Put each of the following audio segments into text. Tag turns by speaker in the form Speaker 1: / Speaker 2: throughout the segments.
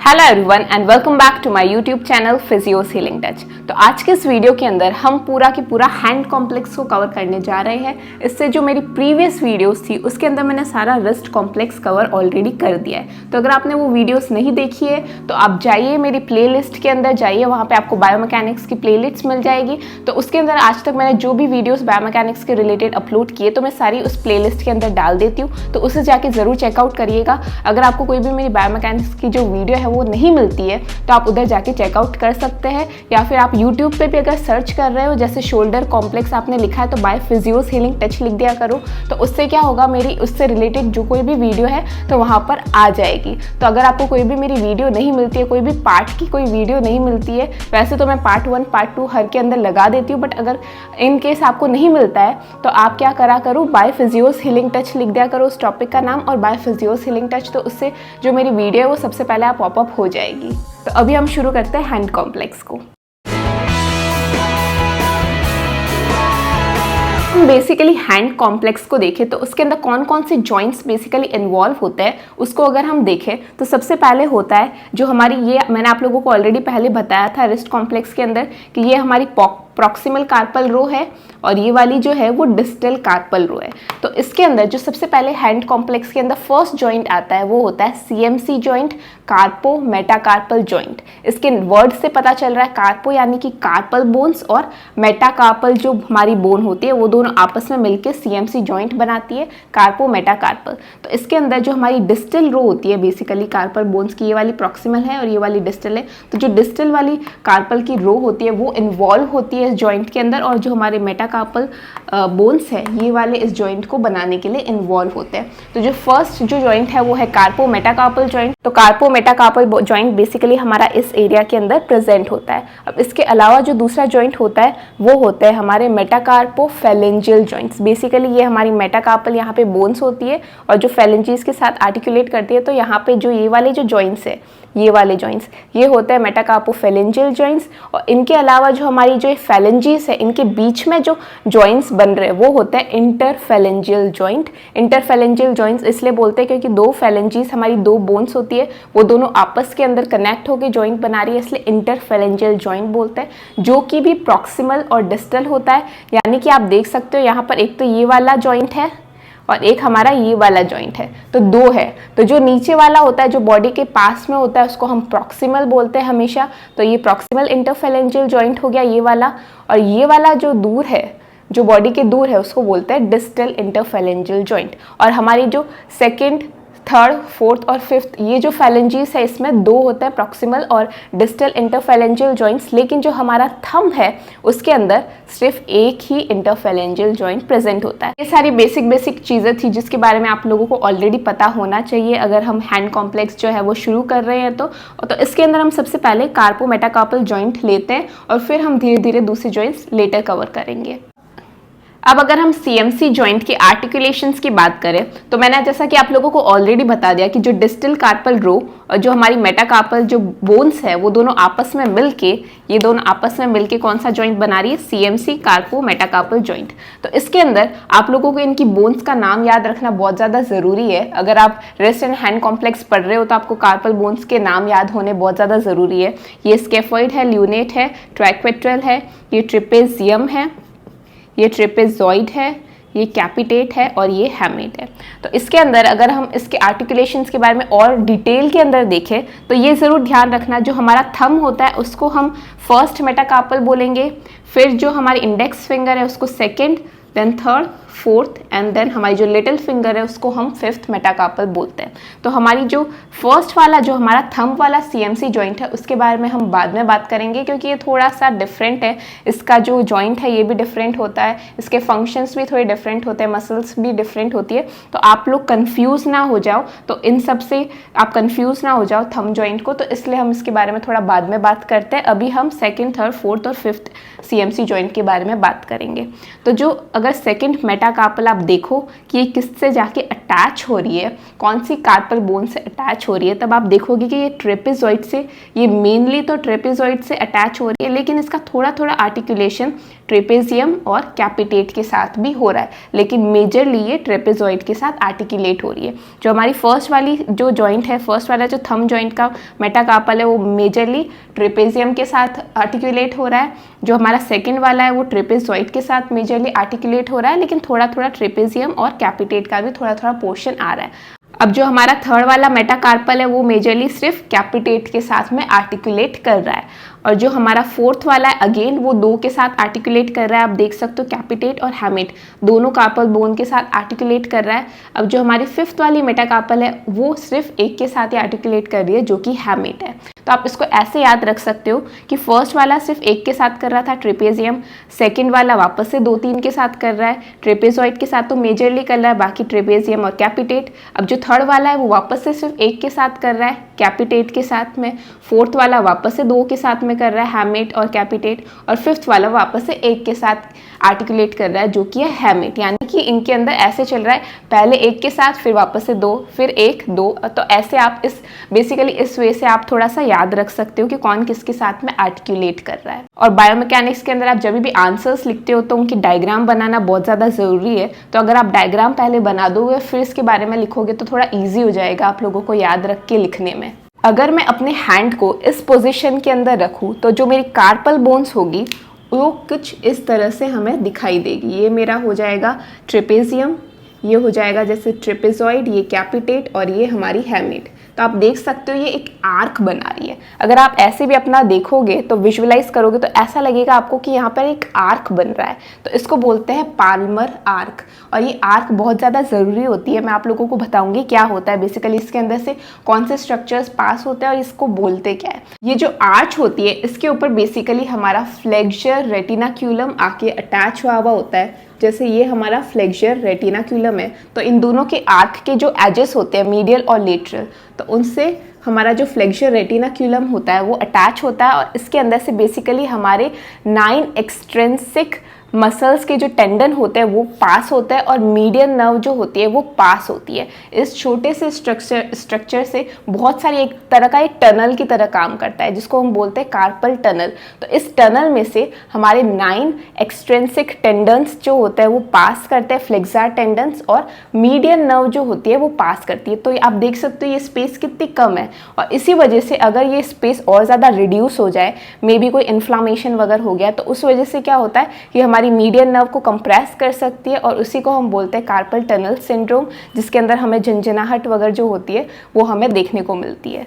Speaker 1: Hello everyone and welcome back to my YouTube channel physios healing touch. तो आज के इस वीडियो के अंदर हम पूरा की पूरा हैंड कॉम्प्लेक्स को कवर करने जा रहे हैं। इससे जो मेरी प्रीवियस वीडियोस थी उसके अंदर मैंने सारा रिस्ट कॉम्प्लेक्स कवर ऑलरेडी कर दिया है। तो अगर आपने वो वीडियोस नहीं देखी है तो आप जाइए मेरी प्लेलिस्ट के अंदर जाइए, वहाँ पे आपको बायोमैकेनिक्स की प्लेलिस्ट मिल जाएगी। तो उसके अंदर आज तक मैंने जो भी वीडियोस बायोमैकेनिक्स के रिलेटेड अपलोड किए तो मैं सारी उस प्लेलिस्ट के अंदर डाल देती हूँ, तो उसे जाके ज़रूर चेकआउट करिएगा। अगर आपको कोई भी मेरी बायोमैकेनिक्स की जो वीडियो है वो नहीं मिलती है तो आप उधर जाके चेकआउट कर सकते हैं, या फिर आप YouTube पे भी अगर सर्च कर रहे हो, जैसे शोल्डर कॉम्प्लेक्स आपने लिखा है तो बाय फिजियोस हीलिंग टच लिख दिया करो। तो उससे क्या होगा, मेरी उससे रिलेटेड जो कोई भी वीडियो है तो वहाँ पर आ जाएगी। तो अगर आपको कोई भी मेरी वीडियो नहीं मिलती है, कोई भी पार्ट की कोई वीडियो नहीं मिलती है, वैसे तो मैं पार्ट 1 पार्ट 2 हर के अंदर लगा देती हूँ, बट अगर इन केस आपको नहीं मिलता है तो आप क्या करा करो, बाय फिजियोस हीलिंग टच लिख दिया करो उस टॉपिक का नाम और बाय फिजियोस हीलिंग टच। तो उससे जो मेरी वीडियो है वो सबसे पहले आप पॉपअप हो जाएगी। तो अभी हम शुरू करते हैं हैंड कॉम्प्लेक्स को। हम बेसिकली हैंड कॉम्प्लेक्स को देखें तो उसके अंदर कौन कौन से जॉइंट्स बेसिकली इन्वॉल्व होते हैं उसको अगर हम देखें तो सबसे पहले होता है जो हमारी, ये मैंने आप लोगों को ऑलरेडी पहले बताया था रिस्ट कॉम्प्लेक्स के अंदर कि ये हमारी प्रॉक्सिमल कार्पल रो है और ये वाली जो है वो डिस्टल कार्पल रो है। तो इसके अंदर जो सबसे पहले हैंड कॉम्प्लेक्स के अंदर फर्स्ट जॉइंट आता है वो होता है सीएमसी जॉइंट, कार्पो मेटाकार्पल जॉइंट। इसके वर्ड से पता चल रहा है कार्पो यानी कि कार्पल बोन्स और मेटाकार्पल जो हमारी बोन होती है वो दोनों आपस में मिलकर सीएमसी जॉइंट बनाती है, कार्पो मेटाकार्पल। तो इसके अंदर जो हमारी डिस्टल रो होती है बेसिकली कार्पल बोन्स की, ये वाली प्रॉक्सिमल है और ये वाली डिस्टल है। तो जो डिस्टल वाली कार्पल की रो होती है वो इन्वॉल्व होती है इस जॉइंट के अंदर, और जो हमारे मेटाकार्पल बोन्स है ये वाले इस जॉइंट को बनाने के लिए इन्वॉल्व होते हैं। तो जो फर्स्ट जो जॉइंट है वो है कार्पो मेटाकार्पल जॉइंट। तो कार्पो मेटाकार्पल जॉइंट बेसिकली हमारा इस एरिया के अंदर प्रेजेंट होता है। अब इसके अलावा जो दूसरा जॉइंट होता है वो होता है हमारे मेटाकार्पो फेलेंजियल जॉइंट्स। बेसिकली ये हमारी मेटाकार्पल यहाँ पे बोन्स होती है और जो फेलेंजीज के साथ आर्टिकुलेट करती है। तो यहाँ पे जो ये वाले जो जॉइंट्स है, ये वाले जॉइंट्स ये होते हैं मेटाकार्पो फेलेंजियल जॉइंट्स। और इनके अलावा जो हमारी जो फेलेंजीज है इनके बीच में जो जॉइंट्स बन रहे हैं वो होता है इंटरफेलेंजियल जॉइंट। इंटरफेलेंजियल जॉइंट्स इसलिए बोलते हैं क्योंकि दो फेलेंजीज हमारी दो बोन्स होती है वो दोनों आपस के अंदर कनेक्ट होकर जॉइंट बना रही है, इसलिए इंटरफेलेंजियल जॉइंट बोलते हैं, जो कि भी प्रॉक्सिमल और डिस्टल होता है। यानी कि आप देख सकते हो यहाँ पर एक तो ये वाला जॉइंट है और एक हमारा ये वाला जॉइंट है, तो दो है। तो जो नीचे वाला होता है जो बॉडी के पास में होता है उसको हम प्रॉक्सिमल बोलते हैं हमेशा। तो ये प्रॉक्सिमल इंटरफेलेंजियल जॉइंट हो गया ये वाला, और ये वाला जो दूर है जो बॉडी के दूर है उसको बोलते हैं डिस्टल इंटरफेलेंजियल जॉइंट। और हमारी जो सेकेंड, थर्ड, फोर्थ और फिफ्थ ये जो फेलेंजीज है इसमें दो होते हैं प्रॉक्सिमल और डिस्टल इंटरफेलेंजियल जॉइंट्स, लेकिन जो हमारा थंब है उसके अंदर सिर्फ एक ही इंटरफेलेंजियल जॉइंट प्रेजेंट होता है। ये सारी बेसिक चीज़ें थी जिसके बारे में आप लोगों को ऑलरेडी पता होना चाहिए अगर हम हैंड कॉम्प्लेक्स जो है वो शुरू कर रहे हैं। तो इसके अंदर हम सबसे पहले कार्पो मेटाकार्पल जॉइंट लेते हैं और फिर हम धीरे धीरे दूसरे जॉइंट्स लेटर कवर करेंगे। अब अगर हम सीएमसी जॉइंट के आर्टिकुलेशंस की बात करें तो मैंने जैसा कि आप लोगों को ऑलरेडी बता दिया कि जो डिस्टल कार्पल रो और जो हमारी मेटाकार्पल जो बोन्स है वो दोनों आपस में मिलके, ये दोनों आपस में मिलके कौन सा जॉइंट बना रही है, सीएमसी कार्पो मेटाकार्पल जॉइंट। तो इसके अंदर आप लोगों को इनकी बोन्स का नाम याद रखना बहुत ज़्यादा ज़रूरी है। अगर आप रिस्ट एंड हैंड कॉम्प्लेक्स पढ़ रहे हो तो आपको कार्पल बोन्स के नाम याद होने बहुत ज़्यादा ज़रूरी है। ये स्केफॉइड है, ल्यूनेट है, ट्रैक्वेट्रल है, ये ट्रिपेजियम है, ये ट्रेपेजॉइड है, ये कैपिटेट है और ये हैमेट है। तो इसके अंदर अगर हम इसके आर्टिकुलेशंस के बारे में और डिटेल के अंदर देखें तो ये ज़रूर ध्यान रखना जो हमारा थंब होता है उसको हम फर्स्ट मेटाकार्पल बोलेंगे, फिर जो हमारी इंडेक्स फिंगर है उसको second, then third, fourth and then हमारी जो लिटिल फिंगर है उसको हम फिफ्थ मेटाकार्पल बोलते हैं। तो हमारी जो फर्स्ट वाला जो हमारा थंब वाला सीएमसी जॉइंट है उसके बारे में हम बाद में बात करेंगे क्योंकि ये थोड़ा सा डिफरेंट है। इसका जो जॉइंट है ये भी डिफरेंट होता है, इसके फंक्शंस भी थोड़े डिफरेंट होते हैं, मसल्स भी डिफरेंट होती है। तो आप लोग कन्फ्यूज़ ना हो जाओ, तो इन सब से आप कन्फ्यूज़ ना हो जाओ थंब जॉइंट को, तो इसलिए हम इसके बारे में थोड़ा बाद में बात करते हैं। अभी हम सेकेंड, थर्ड, फोर्थ और फिफ्थ सीएमसी जॉइंट के बारे में बात करेंगे। तो जो अगर सेकेंड मेटाकार्पल आप देखो कि ये किससे जाके अटैच हो रही है, कौन सी कार्पल बोन से अटैच हो रही है, तब आप देखोगे कि ये ट्रेपेजॉइड से, ये मेनली तो ट्रेपेजॉइड से अटैच हो रही है, लेकिन इसका थोड़ा थोड़ा आर्टिकुलेशन ट्रेपेजियम और कैपिटेट के साथ भी हो रहा है, लेकिन मेजरली ये ट्रेपेजॉइड के साथ आर्टिकुलेट हो रही है। जो हमारी फर्स्ट वाली जो जॉइंट है, फर्स्ट वाला जो थंब जॉइंट का मेटाकार्पल है, वो मेजरली ट्रेपेजियम के साथ आर्टिकुलेट हो रहा है। जो हमारा सेकंड वाला है वो ट्रेपेजॉइड के साथ मेजरली आर्टिकुलेट हो रहा है, लेकिन थोड़ा थोड़ा ट्रेपेजियम और कैपिटेट का भी थोड़ा थोड़ा पोर्शन आ रहा है। अब जो हमारा थर्ड वाला मेटाकार्पल है वो मेजरली सिर्फ कैपिटेट के साथ में आर्टिकुलेट कर रहा है, और जो हमारा फोर्थ वाला है अगेन वो दो के साथ आर्टिकुलेट कर रहा है। आप देख सकते हो कैपिटेट और हैमेट दोनों कार्पल बोन के साथ आर्टिकुलेट कर रहा है। अब जो हमारी फिफ्थ वाली मेटाकार्पल है वो सिर्फ एक के साथ ही आर्टिकुलेट कर रही है, जो कि हैमेट है। तो आप इसको ऐसे याद रख सकते हो कि फर्स्ट वाला सिर्फ एक के साथ कर रहा था ट्रेपेजियम, सेकंड वाला वापस से 2-3 के साथ कर रहा है, ट्रेपेजॉइड के साथ तो मेजरली कर रहा है, बाकी ट्रेपेजियम और कैपिटेट। अब जो थर्ड वाला है वो वापस से सिर्फ एक के साथ कर रहा है कैपिटेट के साथ में, फोर्थ वाला वापस से 2 के साथ में कर रहा है हैमेट और कैपिटेट, और फिफ्थ वाला वापस से एक के साथ आर्टिकुलेट कर रहा है, जो कि है हैमेट। यानी कि इनके अंदर ऐसे चल रहा है, पहले एक के साथ, फिर वापस से 2, फिर 1 2। तो ऐसे आप इस बेसिकली इस वे से आप थोड़ा सा याद रख सकते हो कि कौन किसके साथ में आर्टिकुलेट कर रहा है। और बायोमैकेनिक्स के अंदर आप जब भी आंसर्स लिखते हो तो उनकी डायग्राम बनाना बहुत ज़्यादा ज़रूरी है। तो अगर आप डायग्राम पहले बना दोगे फिर इसके बारे में लिखोगे तो थोड़ा ईजी हो जाएगा आप लोगों को याद रख के लिखने में। अगर मैं अपने हैंड को इस पोजीशन के अंदर रखूं तो जो मेरी कार्पल बोन्स होगी वो कुछ इस तरह से हमें दिखाई देगी। ये मेरा हो जाएगा ट्रेपेजियम, ये हो जाएगा जैसे ट्रेपेजॉइड, ये कैपिटेट और ये हमारी हैमेट। तो आप देख सकते हो ये एक आर्क बना रही है। अगर आप ऐसे भी अपना देखोगे तो विजुअलाइज करोगे तो ऐसा लगेगा आपको कि यहाँ पर एक आर्क बन रहा है। तो इसको बोलते हैं पाल्मर आर्क, और ये आर्क बहुत ज़्यादा ज़रूरी होती है। मैं आप लोगों को बताऊंगी क्या होता है बेसिकली, इसके अंदर से कौन से स्ट्रक्चर्स पास होते हैं और इसको बोलते क्या है। ये जो आर्च होती है इसके ऊपर बेसिकली हमारा फ्लेक्सर रेटिनाक्यूलम आके अटैच हुआ होता है। जैसे ये हमारा फ्लेक्सर रेटिनाक्यूलम है, तो इन दोनों के आर्क के जो एजेस होते हैं मीडियल और लेटरल, तो उनसे हमारा जो फ्लेक्सर रेटिनाक्यूलम होता है वो अटैच होता है, और इसके अंदर से बेसिकली हमारे 9 एक्सट्रिंसिक मसल्स के जो टेंडन होते हैं वो पास होता है, और मीडियन नर्व जो होती है वो पास होती है। इस छोटे से स्ट्रक्चर से बहुत सारी एक तरह का एक टनल की तरह काम करता है, जिसको हम बोलते हैं कार्पल टनल। तो इस टनल में से हमारे 9 एक्सट्रिंसिक टेंडन्स जो होते हैं वो पास करते हैं, फ्लेक्सर टेंडन्स, और मीडियन नर्व जो होती है वो पास करती है। तो आप देख सकते हो ये स्पेस कितनी कम है, और इसी वजह से अगर ये स्पेस और ज़्यादा रिड्यूस हो जाए, मे बी कोई इन्फ्लामेशन वगैरह हो गया, तो उस वजह से क्या होता है कि हमारी मीडियन नर्व को कंप्रेस कर सकती है, और उसी को हम बोलते हैं कार्पल टनल सिंड्रोम, जिसके अंदर हमें झंझनाहट वगैरह जो होती है वो हमें देखने को मिलती है।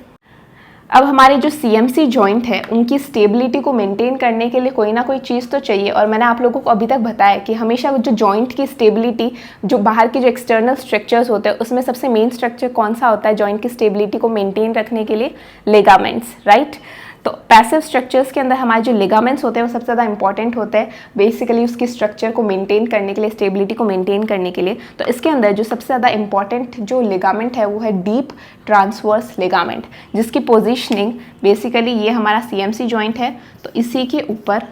Speaker 1: अब हमारे जो CMC जॉइंट है उनकी स्टेबिलिटी को मेंटेन करने के लिए कोई ना कोई चीज़ तो चाहिए, और मैंने आप लोगों को अभी तक बताया कि हमेशा जो जॉइंट की स्टेबिलिटी, जो बाहर के जो एक्सटर्नल स्ट्रक्चर्स होते हैं उसमें सबसे मेन स्ट्रक्चर कौन सा होता है जॉइंट की स्टेबिलिटी को मेंटेन रखने के लिए? Ligaments, right. तो पैसिव स्ट्रक्चर्स के अंदर हमारे जो लिगामेंट्स होते हैं वो सबसे ज़्यादा इंपॉर्टेंट होते हैं बेसिकली उसकी स्ट्रक्चर को मेंटेन करने के लिए, स्टेबिलिटी को मेंटेन करने के लिए। तो इसके अंदर जो सबसे ज़्यादा इंपॉर्टेंट जो लिगामेंट है वो है डीप ट्रांसवर्स लिगामेंट, जिसकी पोजीशनिंग बेसिकली ये हमारा CMC जॉइंट है, तो इसी के ऊपर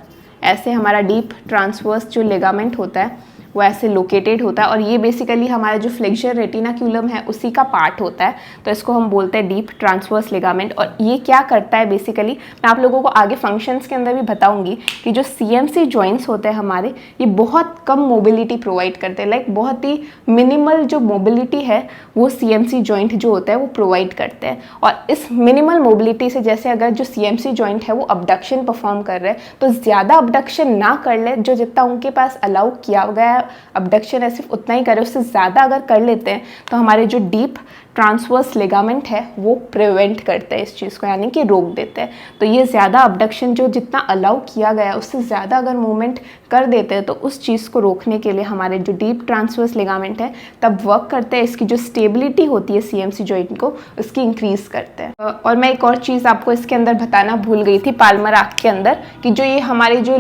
Speaker 1: ऐसे हमारा डीप ट्रांसवर्स जो लिगामेंट होता है वो ऐसे लोकेटेड होता है, और ये बेसिकली हमारा जो फ्लेक्सर रेटिनाक्यूलम है उसी का पार्ट होता है। तो इसको हम बोलते हैं डीप ट्रांसवर्स लिगामेंट। और ये क्या करता है बेसिकली, मैं आप लोगों को आगे फंक्शंस के अंदर भी बताऊंगी कि जो CMC जॉइंट्स होते हैं हमारे, ये बहुत कम मोबिलिटी प्रोवाइड करते हैं, लाइक बहुत ही मिनिमल जो मोबिलिटी है वो CMC जॉइंट जो होता है वो प्रोवाइड करते हैं। और इस मिनिमल मोबिलिटी से, जैसे अगर जो CMC जॉइंट है वो अबडक्शन परफॉर्म कर रहे हैं, तो ज़्यादा अबडक्शन ना कर ले, जो जितना उनके पास अलाउ किया गया अबडक्शन है सिर्फ उतना ही करे, उससे ज़्यादा अगर कर लेते हैं तो हमारे जो डीप ट्रांसवर्स लिगामेंट है वो प्रिवेंट करते हैं इस चीज़ को, यानी कि रोक देते हैं। तो ये ज़्यादा अबडक्शन जो जितना अलाउ किया गया उससे ज़्यादा अगर मूवमेंट कर देते हैं तो उस चीज़ को रोकने के लिए हमारे जो डीप ट्रांसवर्स लिगामेंट है तब वर्क करते हैं, इसकी जो स्टेबिलिटी होती है CMC जॉइंट को उसकी इंक्रीज़ करते हैं। और मैं एक और चीज़ आपको इसके अंदर बताना भूल गई थी पाल्मर आर्क के अंदर, कि जो ये हमारे जो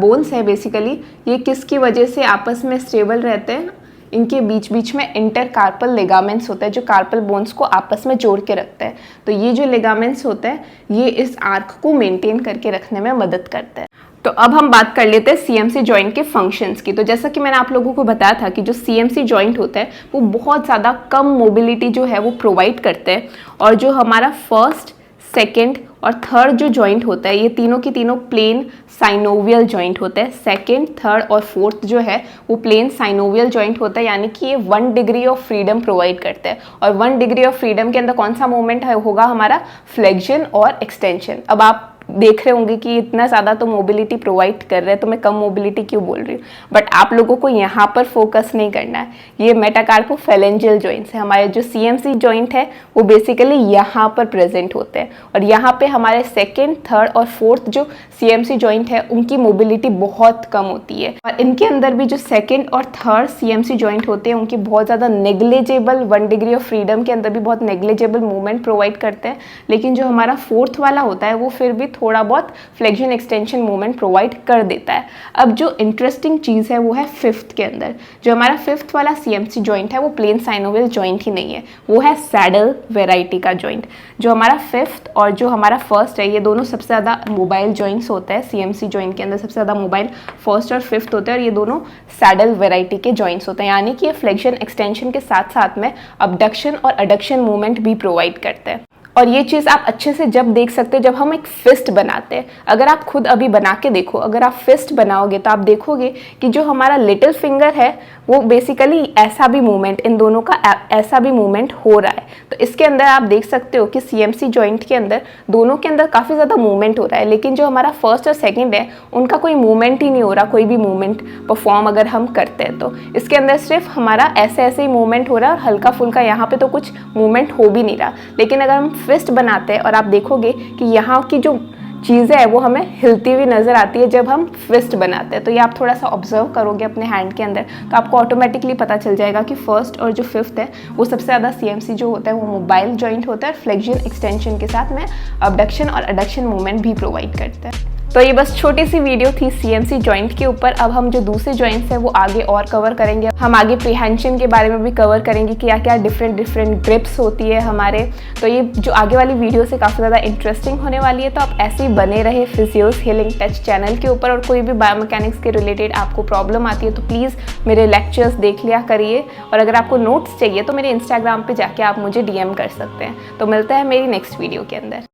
Speaker 1: बोन्स है बेसिकली ये किसकी वजह से आपस में स्टेबल रहते हैं, इनके बीच बीच में इंटरकार्पल लिगामेंट्स होते हैं जो कार्पल बोन्स को आपस में जोड़ के रखते हैं। तो ये जो लिगामेंट्स होते हैं ये इस आर्क को मेंटेन करके रखने में मदद करते हैं। तो अब हम बात कर लेते हैं सीएमसी जॉइंट के फंक्शंस की। तो जैसा कि मैंने आप लोगों को बताया था कि जो सीएमसी जॉइंट होते हैं वो बहुत ज़्यादा कम मोबिलिटी जो है वो प्रोवाइड करते हैं, और जो हमारा फर्स्ट, सेकंड और थर्ड जो जॉइंट होता है ये तीनों की तीनों प्लेन साइनोवियल जॉइंट होते हैं। सेकंड, थर्ड और फोर्थ जो है वो प्लेन साइनोवियल जॉइंट होता है, यानी कि ये 1 डिग्री ऑफ फ्रीडम प्रोवाइड करते हैं। और 1 डिग्री ऑफ फ्रीडम के अंदर कौन सा मूवमेंट होगा हमारा, फ्लेक्शन और एक्सटेंशन। अब आप देख रहे होंगे कि इतना ज़्यादा तो मोबिलिटी प्रोवाइड कर रहे हैं तो मैं कम मोबिलिटी क्यों बोल रही हूँ, बट आप लोगों को यहाँ पर फोकस नहीं करना है। ये मेटाकार्पोफेलेंजियल जॉइंट्स है। हमारे जो सीएमसी जॉइंट है वो बेसिकली यहाँ पर प्रेजेंट होते हैं, और यहाँ पे हमारे सेकेंड, थर्ड और फोर्थ जो सीएमसी जॉइंट है उनकी मोबिलिटी बहुत कम होती है। और इनके अंदर भी जो सेकेंड और थर्ड सीएमसी जॉइंट होते हैं उनकी बहुत ज़्यादा नेग्लिजिबल 1 डिग्री ऑफ फ्रीडम के अंदर भी बहुत नेग्लिजिबल मूवमेंट प्रोवाइड करते हैं। लेकिन जो हमारा फोर्थ वाला होता है वो फिर भी थोड़ा बहुत फ्लेक्शन एक्सटेंशन मूवमेंट प्रोवाइड कर देता है। अब जो इंटरेस्टिंग चीज़ है वो है फिफ्थ के अंदर। जो हमारा फिफ्थ वाला सीएमसी जॉइंट है वो प्लेन साइनोवियल जॉइंट ही नहीं है, वो है सैडल वेराइटी का जॉइंट। जो हमारा फिफ्थ और जो हमारा फर्स्ट है ये दोनों सबसे ज़्यादा मोबाइल जॉइंट्स होते हैं। सीएमसी जॉइंट के अंदर सबसे ज़्यादा मोबाइल फर्स्ट और फिफ्थ होते हैं, और ये दोनों सैडल वेराइटी के जॉइंट्स होते हैं, यानी कि ये फ्लेक्शन एक्सटेंशन के साथ साथ में अबडक्शन और एडक्शन मूवमेंट भी प्रोवाइड करते हैं। और ये चीज़ आप अच्छे से जब देख सकते हैं जब हम एक फिस्ट बनाते हैं। अगर आप खुद अभी बना के देखो, अगर आप फिस्ट बनाओगे तो आप देखोगे कि जो हमारा लिटिल फिंगर है वो बेसिकली ऐसा भी मूवमेंट, इन दोनों का ऐसा भी मूवमेंट हो रहा है। तो इसके अंदर आप देख सकते हो कि सीएमसी जॉइंट के अंदर दोनों के अंदर काफ़ी ज़्यादा मूवमेंट हो रहा है, लेकिन जो हमारा फर्स्ट और सेकंड है उनका कोई मूवमेंट ही नहीं हो रहा, कोई भी मूवमेंट परफॉर्म अगर हम करते हैं तो इसके अंदर सिर्फ हमारा ऐसे ऐसे ही मूवमेंट हो रहा है, और हल्का फुल्का यहाँ पे तो कुछ मूवमेंट हो भी नहीं रहा। लेकिन अगर हम फिस्ट बनाते हैं और आप देखोगे कि यहाँ की जो चीज़ें है वो हमें हिलती हुई नज़र आती है जब हम फिस्ट बनाते हैं। तो ये आप थोड़ा सा ऑब्जर्व करोगे अपने हैंड के अंदर तो आपको ऑटोमेटिकली पता चल जाएगा कि फर्स्ट और जो फिफ्थ है वो सबसे ज़्यादा सीएमसी जो होता है वो मोबाइल जॉइंट होता है, फ्लेक्शन एक्सटेंशन के साथ में अबडक्शन और एडक्शन मूवमेंट भी प्रोवाइड करते हैं। तो ये बस छोटी सी वीडियो थी सीएमसी जॉइंट के ऊपर। अब हम जो दूसरे जॉइंट्स हैं वो आगे और कवर करेंगे। हम आगे प्रीहेंशन के बारे में भी कवर करेंगे कि क्या क्या डिफरेंट ग्रिप्स होती है हमारे। तो ये जो आगे वाली वीडियो से काफ़ी ज़्यादा इंटरेस्टिंग होने वाली है। तो आप ऐसे ही बने रहे फिजियोस हीलिंग टच चैनल के ऊपर, और कोई भी बायोमैकेनिक्स के रिलेटेड आपको प्रॉब्लम आती है तो प्लीज़ मेरे लेक्चर्स देख लिया करिए। और अगर आपको नोट्स चाहिए तो मेरे इंस्टाग्राम पर जाके आप मुझे DM कर सकते हैं। तो मिलता है मेरी नेक्स्ट वीडियो के अंदर।